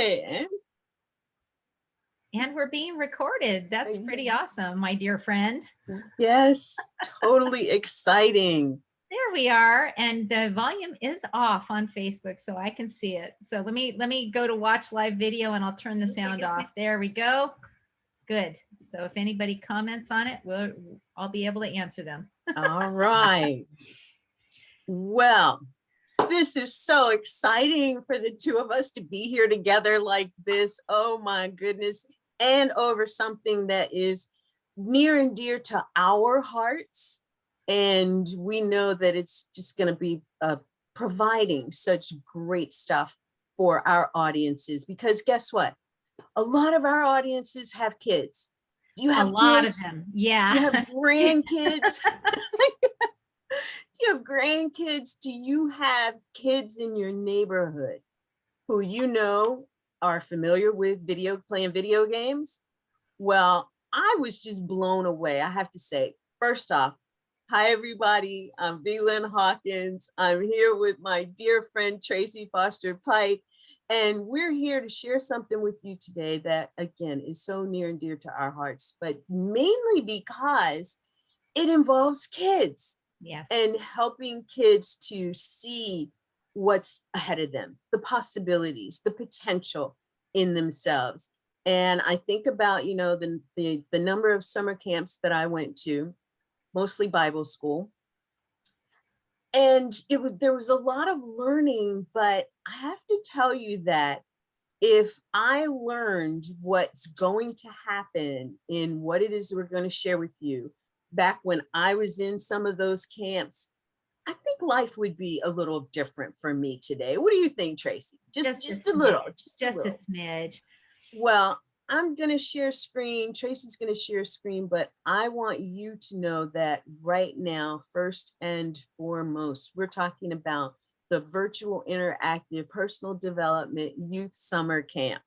right. And we're being recorded. That's pretty awesome, my dear friend. Yes, totally exciting. There we are. And the volume is off on Facebook, so I can see it. So let me go to watch live video and I'll turn the sound off. There we go. Good. So if anybody comments on it, I'll be able to answer them. All right. Well, this is so exciting for the two of us to be here together like this. Oh my goodness. And over something that is near and dear to our hearts. And we know that it's just going to be providing such great stuff for our audiences, because guess what? A lot of our audiences have kids. Do you have a lot kids? of them? Yeah. Do you have grandkids? Do you have grandkids? Do you have kids in your neighborhood who you know are familiar with playing video games? Well, I was just blown away. I have to say, first off, hi everybody. I'm V. Lynn Hawkins. I'm here with my dear friend Tracy Foster Pike, and we're here to share something with you today that, again, is so near and dear to our hearts, but mainly because it involves kids. Yes. And helping kids to see what's ahead of them, the possibilities, the potential in themselves. And I think about, the number of summer camps that I went to, mostly Bible school. And there was a lot of learning, but I have to tell you that if I learned what's going to happen in what it is we're going to share with you back when I was in some of those camps, I think life would be a little different for me today. What do you think, Tracy? Just a little, just a little. A smidge. Well, I'm going to share screen. Tracy's going to share screen, but I want you to know that right now, first and foremost, we're talking about the virtual interactive personal development youth summer camp.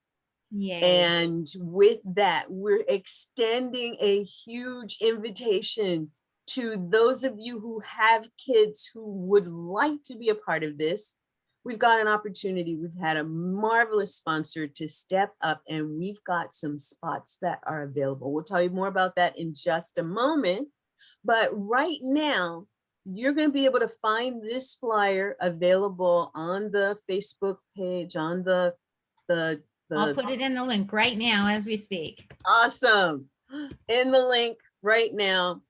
Yay. And with that, we're extending a huge invitation to those of you who have kids who would like to be a part of this. We've got an opportunity. We've had a marvelous sponsor to step up, and we've got some spots that are available. We'll tell you more about that in just a moment. But right now, you're going to be able to find this flyer available on the Facebook page, on the I'll put it in the link right now as we speak. Awesome. In the link right now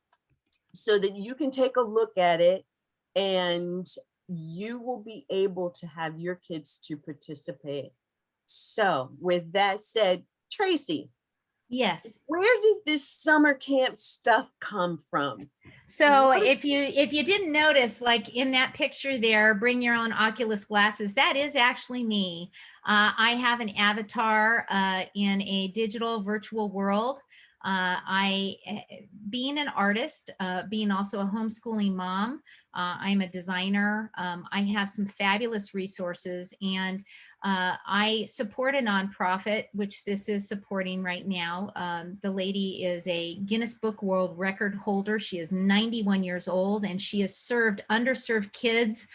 so that you can take a look at it, and you will be able to have your kids to participate. So with that said, Tracy. Yes. Where did this summer camp stuff come from? So if you didn't notice, like in that picture there, bring your own Oculus glasses, that is actually me. I have an avatar in a digital virtual world. Being an artist, being also a homeschooling mom, I'm a designer. I have some fabulous resources, and I support a nonprofit, which this is supporting right now. The lady is a Guinness Book World Record holder. She is 91 years old, and she has served underserved kids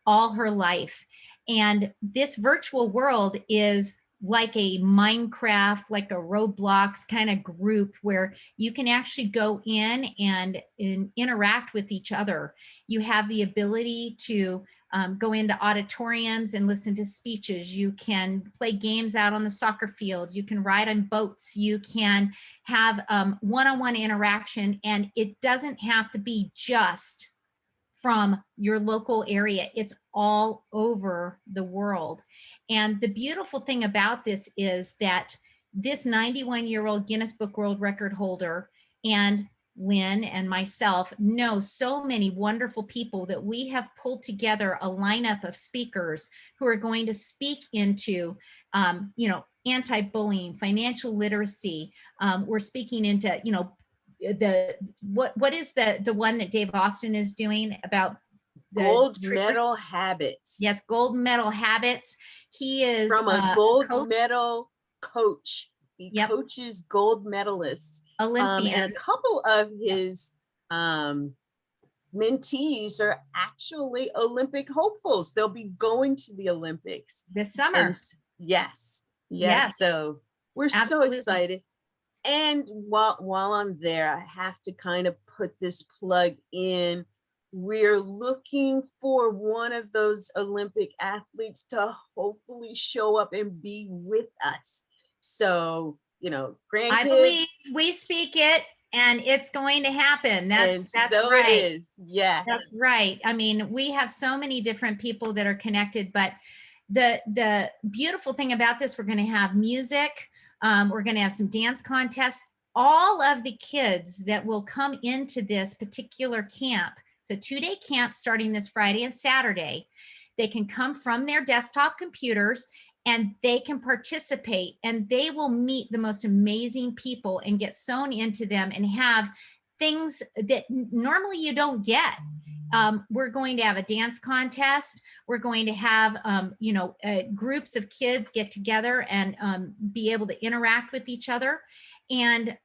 all her life. And this virtual world is like a Minecraft, like a Roblox kind of group where you can actually go in and interact with each other. You have the ability to go into auditoriums and listen to speeches. You can play games out on the soccer field. You can ride on boats. You can have one-on-one interaction, and it doesn't have to be just from your local area. It's all over the world. And the beautiful thing about this is that this 91-year-old Guinness Book World Record holder and Lynn and myself know so many wonderful people that we have pulled together a lineup of speakers who are going to speak into, anti-bullying, financial literacy. We're speaking into, what is the one that Dave Austin is doing about gold medal habits? Yes, gold medal habits. He is from a gold medal coach. He coaches gold medalists. Olympians. And a couple of his mentees are actually Olympic hopefuls. They'll be going to the Olympics this summer. And yes. Yes, Yes, so we're so absolutely. excited. And while I'm there, I have to kind of put this plug in. We're looking for one of those Olympic athletes to hopefully show up and be with us. So, I believe grandkids, we speak it and it's going to happen. and That's so it right. is. Yes. That's right. I mean, we have so many different people that are connected, but the beautiful thing about this, we're going to have music, we're going to have some dance contests. All of the kids that will come into this particular camp, it's a 2-day camp starting this Friday and Saturday. They can come from their desktop computers and they can participate and they will meet the most amazing people and get sewn into them and have things that normally you don't get. We're going to have a dance contest. We're going to have, groups of kids get together and be able to interact with each other. And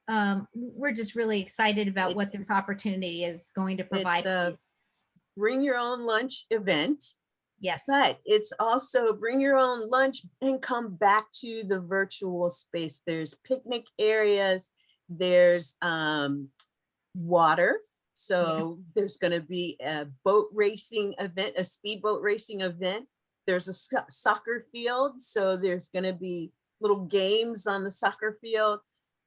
we're just really excited about what It's this opportunity is going to it's provide for a these. bring your own lunch event, Yes. but it's also bring your own lunch and come back to the virtual space. There's picnic areas, there's water. Yeah. So there's going to be a boat racing event, a speedboat racing event. There's a soccer field. So there's going to be little games on the soccer field.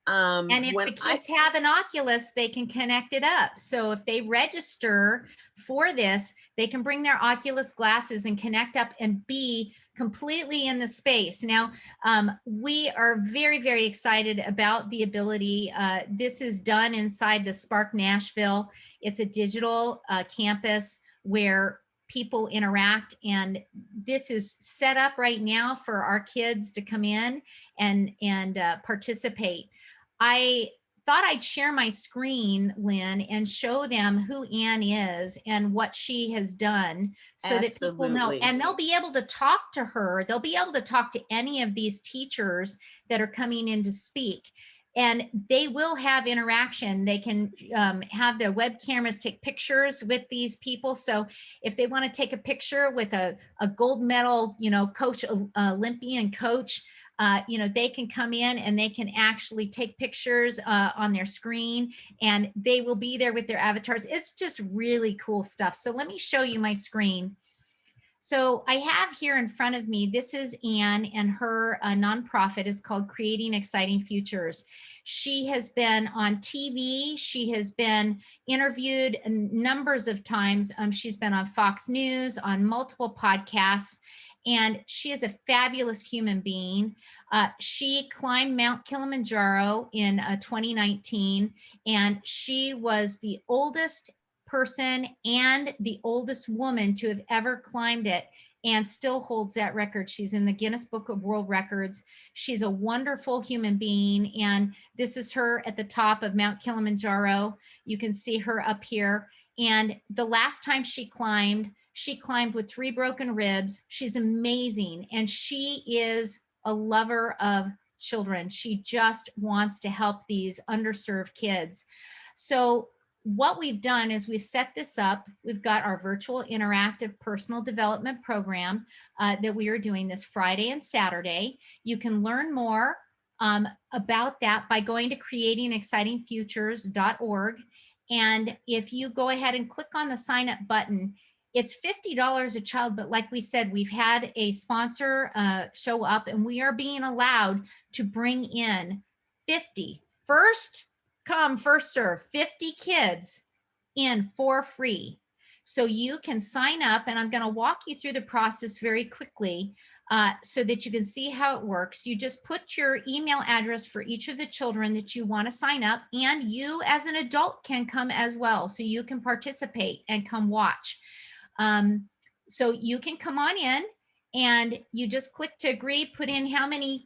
And if When the I kids have an Oculus, they can connect it up. So if they register for this, they can bring their Oculus glasses and connect up and be completely in the space. Now, we are very, very excited about the ability. This is done inside the Spark Nashville. It's a digital campus where people interact, and this is set up right now for our kids to come in and participate. I thought I'd share my screen, Lynn, and show them who Anne is and what she has done so that people know. absolutely, And they'll be able to talk to her. They'll be able to talk to any of these teachers that are coming in to speak. And they will have interaction. They can have their web cameras take pictures with these people. So if they want to take a picture with a gold medal, coach, Olympian coach, they can come in and they can actually take pictures on their screen, and they will be there with their avatars. It's just really cool stuff. So let me show you my screen. So I have here in front of me, this is Anne, and her nonprofit is called Creating Exciting Futures. She has been on TV. She has been interviewed numbers of times. She's been on Fox News, on multiple podcasts, and she is a fabulous human being. She climbed Mount Kilimanjaro in 2019, and she was the oldest person and the oldest woman to have ever climbed it, and still holds that record. She's in the Guinness Book of World Records. She's a wonderful human being. And this is her at the top of Mount Kilimanjaro. You can see her up here. And the last time she climbed with 3 broken ribs. She's amazing. And she is a lover of children. She just wants to help these underserved kids. So what we've done is we've set this up. We've got our virtual interactive personal development program that we are doing this Friday and Saturday. You can learn more about that by going to creatingexcitingfutures.org. And if you go ahead and click on the sign up button, it's $50 a child. But like we said, we've had a sponsor show up, and we are being allowed to bring in 50 first come, first serve, 50 kids in for free. So you can sign up, and I'm going to walk you through the process very quickly so that you can see how it works. You just put your email address for each of the children that you want to sign up, and you as an adult can come as well. So you can participate and come watch. So you can come on in, and you just click to agree, put in how many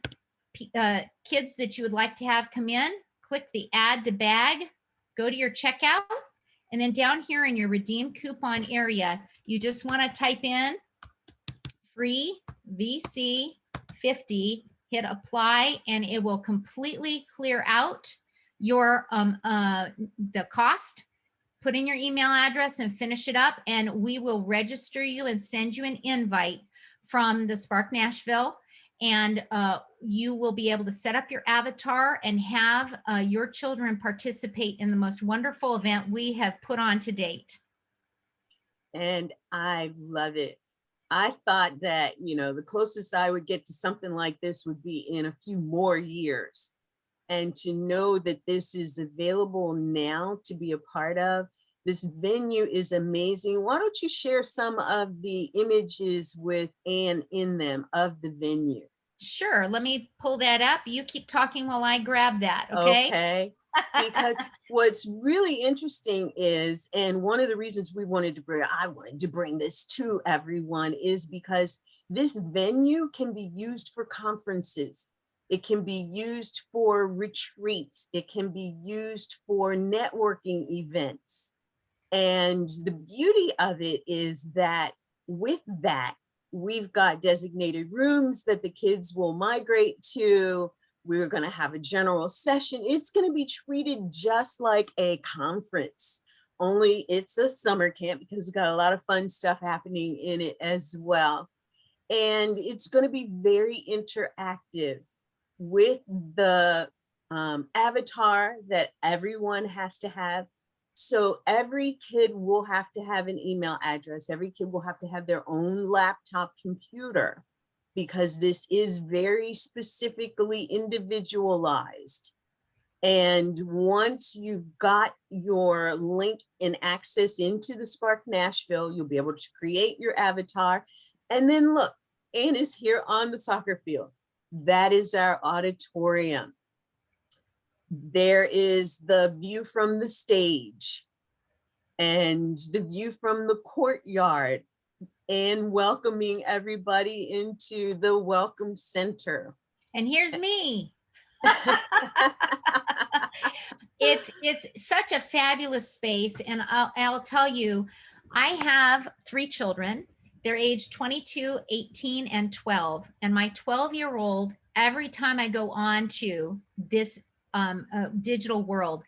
kids that you would like to have come in, click the add to bag, go to your checkout, and then down here in your redeem coupon area, you just want to type in free VC 50, hit apply, and it will completely clear out your the cost. Put in your email address and finish it up, and we will register you and send you an invite from the Spark Nashville. And you will be able to set up your avatar and have your children participate in the most wonderful event we have put on to date. And I love it. I thought that, the closest I would get to something like this would be in a few more years. And to know that this is available now to be a part of, this venue is amazing. Why don't you share some of the images with Anne in them of the venue? Sure, let me pull that up. You keep talking while I grab that, okay? Okay. Because what's really interesting is, and one of the reasons I wanted to bring this to everyone is because this venue can be used for conferences. It can be used for retreats. It can be used for networking events. And the beauty of it is that with that, we've got designated rooms that the kids will migrate to. We're going to have a general session. It's going to be treated just like a conference, only it's a summer camp because we've got a lot of fun stuff happening in it as well. And it's going to be very interactive with the avatar that everyone has to have. So every kid will have to have an email address. Every kid will have to have their own laptop computer because this is very specifically individualized. And once you've got your link and access into the Spark Nashville, you'll be able to create your avatar. And then look, Anne is here on the soccer field. That is our auditorium. There is the view from the stage and the view from the courtyard, and welcoming everybody into the Welcome Center. And here's me. It's such a fabulous space. And I'll tell you, I have 3 children. They're aged 22, 18, and 12. And my 12-year-old, every time I go on to this digital world,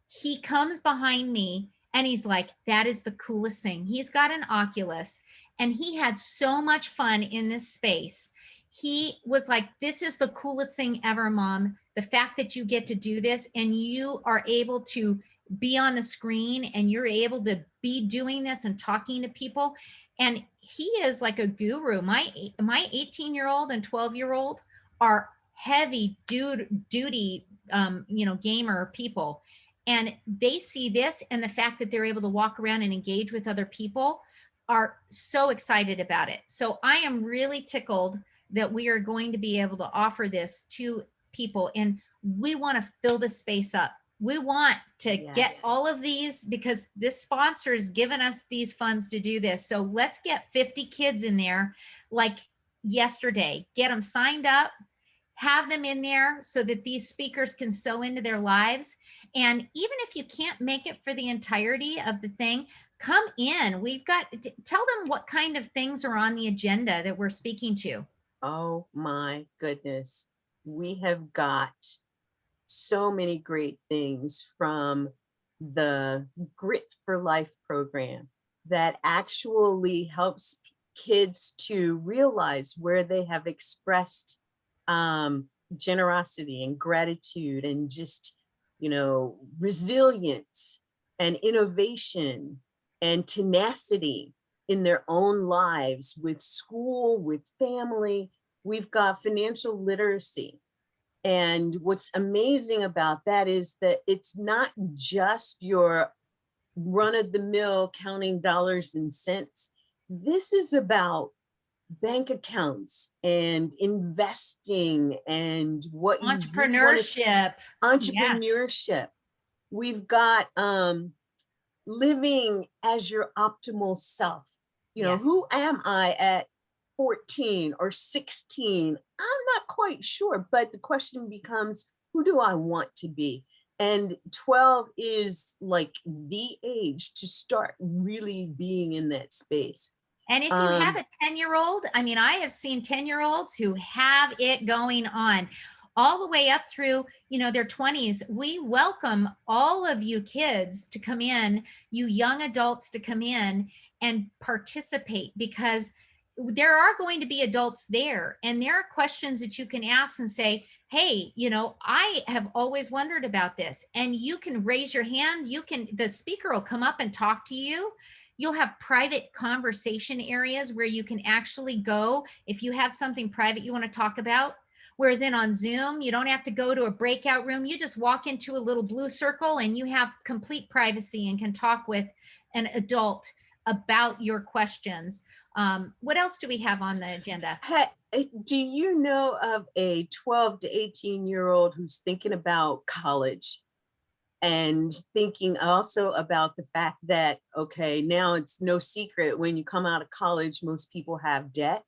he comes behind me and he's like, that is the coolest thing. He's got an Oculus and he had so much fun in this space. He was like, this is the coolest thing ever, Mom. The fact that you get to do this and you are able to be on the screen and you're able to be doing this and talking to people. And he is like a guru. My 18-year-old and 12-year-old are heavy duty, gamer people. And they see this and the fact that they're able to walk around and engage with other people are so excited about it. So I am really tickled that we are going to be able to offer this to people, and we want to fill the space up. We want to get all of these because this sponsor has given us these funds to do this. So let's get 50 kids in there like yesterday, get them signed up, have them in there so that these speakers can sew into their lives. And even if you can't make it for the entirety of the thing, come in. We've got, tell them what kind of things are on the agenda that we're speaking to. Oh my goodness. We have got so many great things, from the Grit for Life program that actually helps kids to realize where they have expressed generosity and gratitude and just, resilience and innovation and tenacity in their own lives, with school, with family. We've got financial literacy. And what's amazing about that is that it's not just your run-of-the-mill counting dollars and cents. This is about bank accounts and investing and what entrepreneurship. Entrepreneurship. We've got living as your optimal self. Who am I at 14 or 16? I'm not quite sure, but the question becomes, who do I want to be? And 12 is like the age to start really being in that space. And if you have a 10-year-old, I have seen 10-year-olds who have it going on all the way up through, their 20s. We welcome all of you kids to come in, you young adults to come in and participate, because there are going to be adults there, and there are questions that you can ask and say, hey, I have always wondered about this. And you can raise your hand. The speaker will come up and talk to you. You'll have private conversation areas where you can actually go if you have something private you want to talk about. Whereas on Zoom, you don't have to go to a breakout room. You just walk into a little blue circle and you have complete privacy and can talk with an adult about your questions. What else do we have on the agenda? Do you know of a 12 to 18-year-old who's thinking about college and thinking also about the fact that, okay, now it's no secret when you come out of college, most people have debt?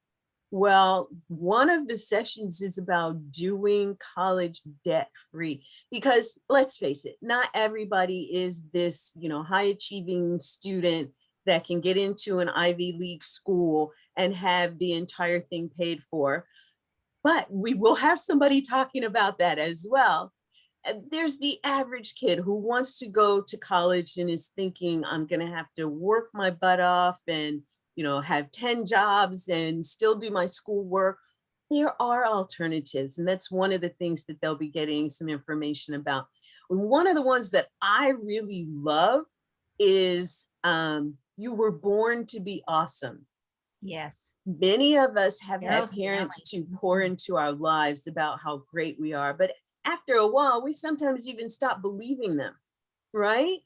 Well, one of the sessions is about doing college debt free, because let's face it, not everybody is this, high achieving student that can get into an Ivy League school and have the entire thing paid for. But we will have somebody talking about that as well. There's the average kid who wants to go to college and is thinking, I'm going to have to work my butt off and have 10 jobs and still do my schoolwork. There are alternatives. And that's one of the things that they'll be getting some information about. One of the ones that I really love is You Were Born to Be Awesome. Yes. Many of us have Carol had parents Stanley. to pour into our lives about how great we are. But after a while, we sometimes even stop believing them, right?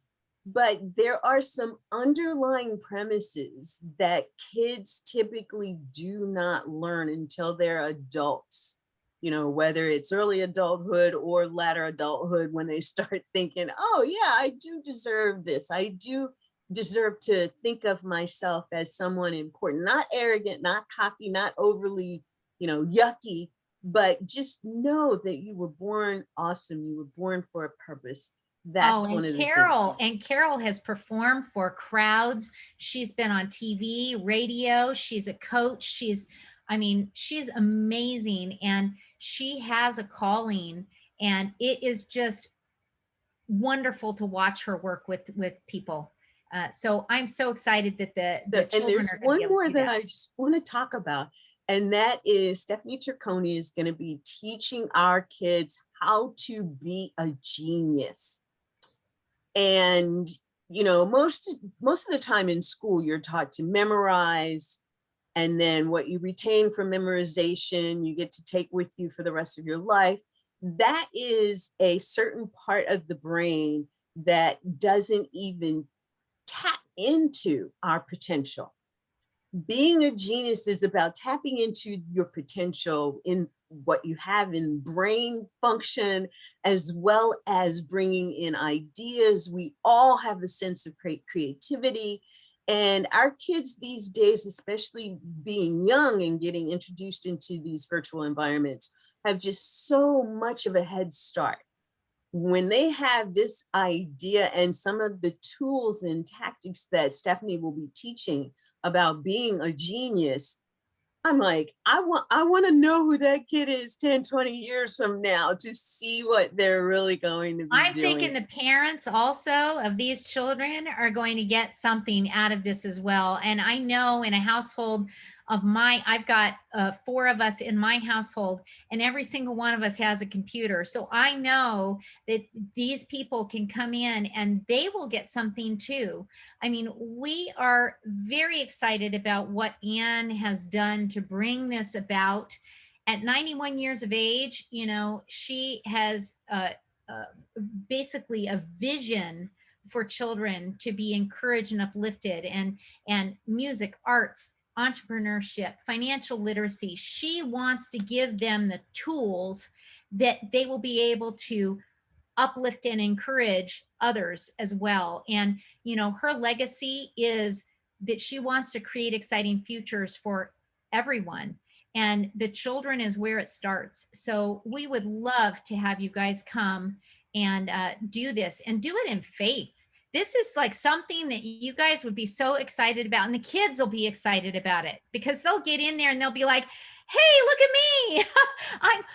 But there are some underlying premises that kids typically do not learn until they're adults, whether it's early adulthood or latter adulthood, when they start thinking, oh, yeah, I do deserve this. I do deserve to think of myself as someone important, not arrogant, not cocky, not overly, yucky, but just know that you were born awesome. You were born for a purpose. That's one of the things. Carol has performed for crowds. She's been on TV, radio. She's a coach. She's amazing. And she has a calling, and it is just wonderful to watch her work with people. So I'm so excited that the children there's are going to one be able more to do that that. I just want to talk about, and that is Stephanie Trecconi is going to be teaching our kids how to be a genius. And most of the time in school, you're taught to memorize, and then what you retain from memorization, you get to take with you for the rest of your life. That is a certain part of the brain that doesn't even tap into our potential. Being a genius is about tapping into your potential in what you have in brain function, as well as bringing in ideas. We all have a sense of creativity. And our kids these days, especially being young and getting introduced into these virtual environments, have just so much of a head start. When they have this idea and some of the tools and tactics that Stephanie will be teaching about being a genius, I'm like, I want to know who that kid is 10, 20 years from now to see what they're really going to be I'm doing. thinking the parents also of these children are going to get something out of this as well. And I know in a household of I've got 4 of us in my household, and every single one of us has a computer. So I know that these people can come in and they will get something too. I mean, we are very excited about what Anne has done to bring this about. At 91 years of age, she has basically a vision for children to be encouraged and uplifted, and music, arts, entrepreneurship, financial literacy. She wants to give them the tools that they will be able to uplift and encourage others as well. And her legacy is that she wants to create exciting futures for everyone, and the children is where it starts. So we would love to have you guys come and do this, and do it in faith. This is like something that you guys would be so excited about, and the kids will be excited about it, because they'll get in there and they'll be like, hey, look at me.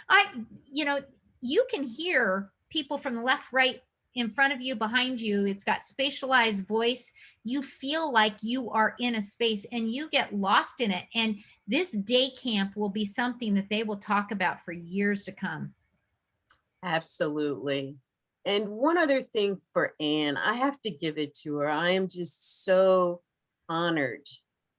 I you can hear people from the left, right, in front of you, behind you. It's got spatialized voice. You feel like you are in a space and you get lost in it. And this day camp will be something that they will talk about for years to come. Absolutely. And one other thing for Anne, I have to give it to her. I am just so honored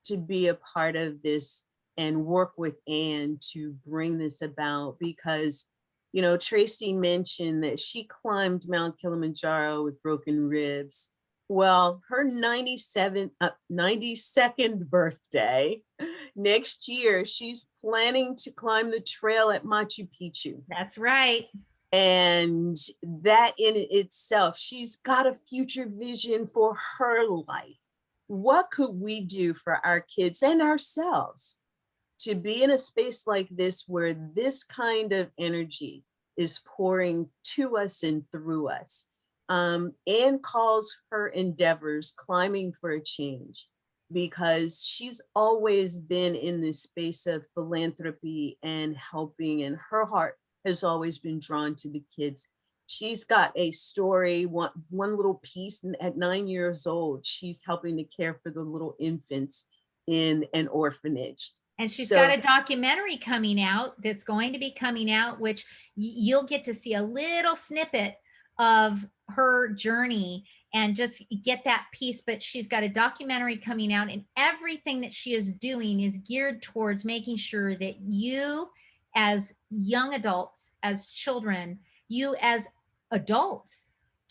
to be a part of this and work with Anne to bring this about because, you know, Tracy mentioned that she climbed Mount Kilimanjaro with broken ribs. Well, her 92nd birthday next year, she's planning to climb the trail at Machu Picchu. That's right. And that in itself, she's got a future vision for her life. What could we do for our kids and ourselves to be in a space like this where this kind of energy is pouring to us and through us? Anne calls her endeavors climbing for a change because she's always been in this space of philanthropy and helping, and her heart has always been drawn to the kids. She's got a story, one little piece, and at 9 years old, she's helping to care for the little infants in an orphanage. And she's So got a documentary coming out that's going to be coming out, which you'll get to see a little snippet of her journey and just get that piece. But she's got a documentary coming out, and everything that she is doing is geared towards making sure that you, as young adults, as children, you as adults,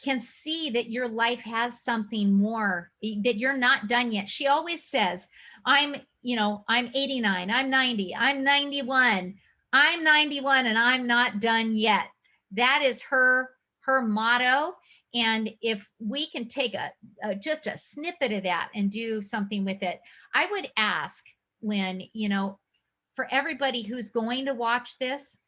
can see that your life has something more, that you're not done yet. She always says, I'm 89, I'm 90, I'm 91, I'm 91, and I'm not done yet. That is her motto. And if we can take just a snippet of that and do something with it, I would ask, Lynn, for everybody who's going to watch this,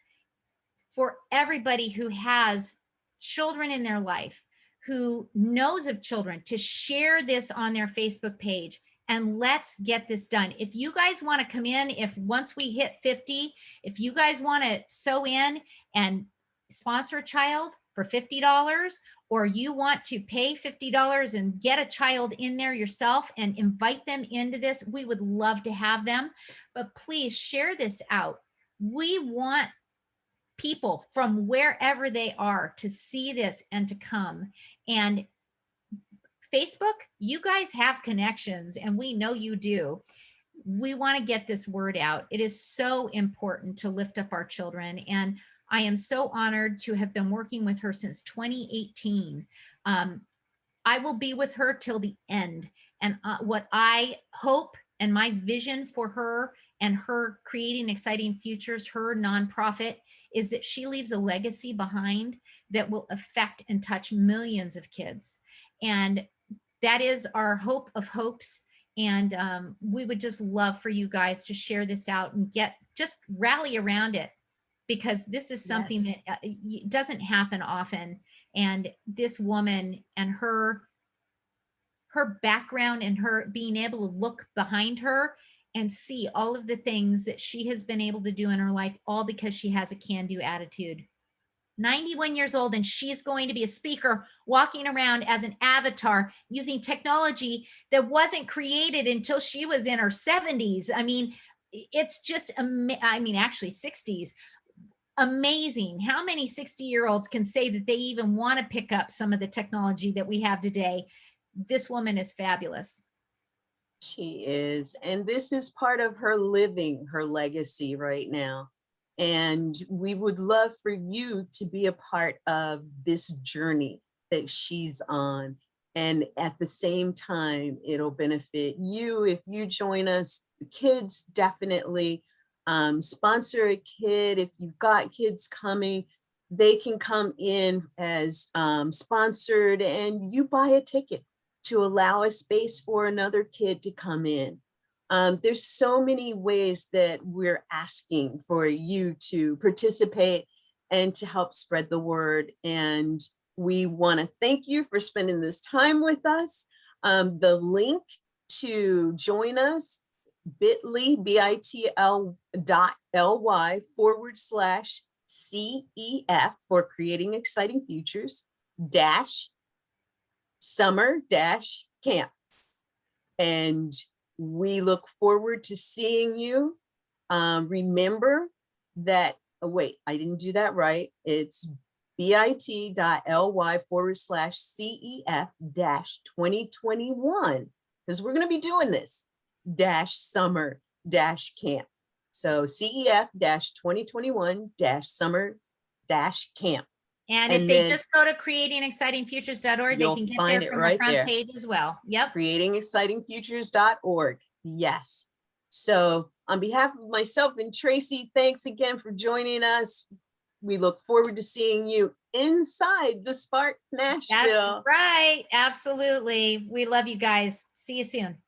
for everybody who has children in their life, who knows of children, to share this on their Facebook page, and let's get this done. If you guys want to come in, if once we hit 50, if you guys want to sew in and sponsor a child for $50, or you want to pay $50 and get a child in there yourself and invite them into this, we would love to have them. But please share this out. We want people from wherever they are to see this and to come. And Facebook, you guys have connections, and we know you do. We want to get this word out. It is so important to lift up our children. And I am so honored to have been working with her since 2018. I will be with her till the end. And what I hope and my vision for her and her creating exciting futures, her nonprofit, is that she leaves a legacy behind that will affect and touch millions of kids. And that is our hope of hopes. And we would just love for you guys to share this out and just rally around it, because this is something yes. that doesn't happen often. And this woman and her background and her being able to look behind her and see all of the things that she has been able to do in her life, all because she has a can-do attitude. 91 years old, and she's going to be a speaker walking around as an avatar using technology that wasn't created until she was in her 70s. I mean, it's just, actually 60s. Amazing. How many 60-year-olds can say that they even want to pick up some of the technology that we have today? This woman is fabulous. She is. And this is part of her living her legacy right now. And we would love for you to be a part of this journey that she's on. And at the same time, it'll benefit you if you join us. The kids definitely sponsor a kid. If you've got kids coming, they can come in as sponsored, and you buy a ticket to allow a space for another kid to come in. There's so many ways that we're asking for you to participate and to help spread the word. And we want to thank you for spending this time with us. The link to join us, bit.ly/CEF for creating exciting futures. dash summer dash camp. And we look forward to seeing you. Remember that, oh wait, I didn't do that right. It's bit.ly/CEF-2021, because we're going to be doing this dash summer dash camp. So CEF-2021-summer dash camp. And if And they then just go to creatingexcitingfutures.org, they you'll can get find there it from the right front there. page as well. Yep. creatingexcitingfutures.org. Yes. So on behalf of myself and Tracy, thanks again for joining us. We look forward to seeing you inside the Spark That's Nashville. right. Absolutely. We love you guys. See you soon.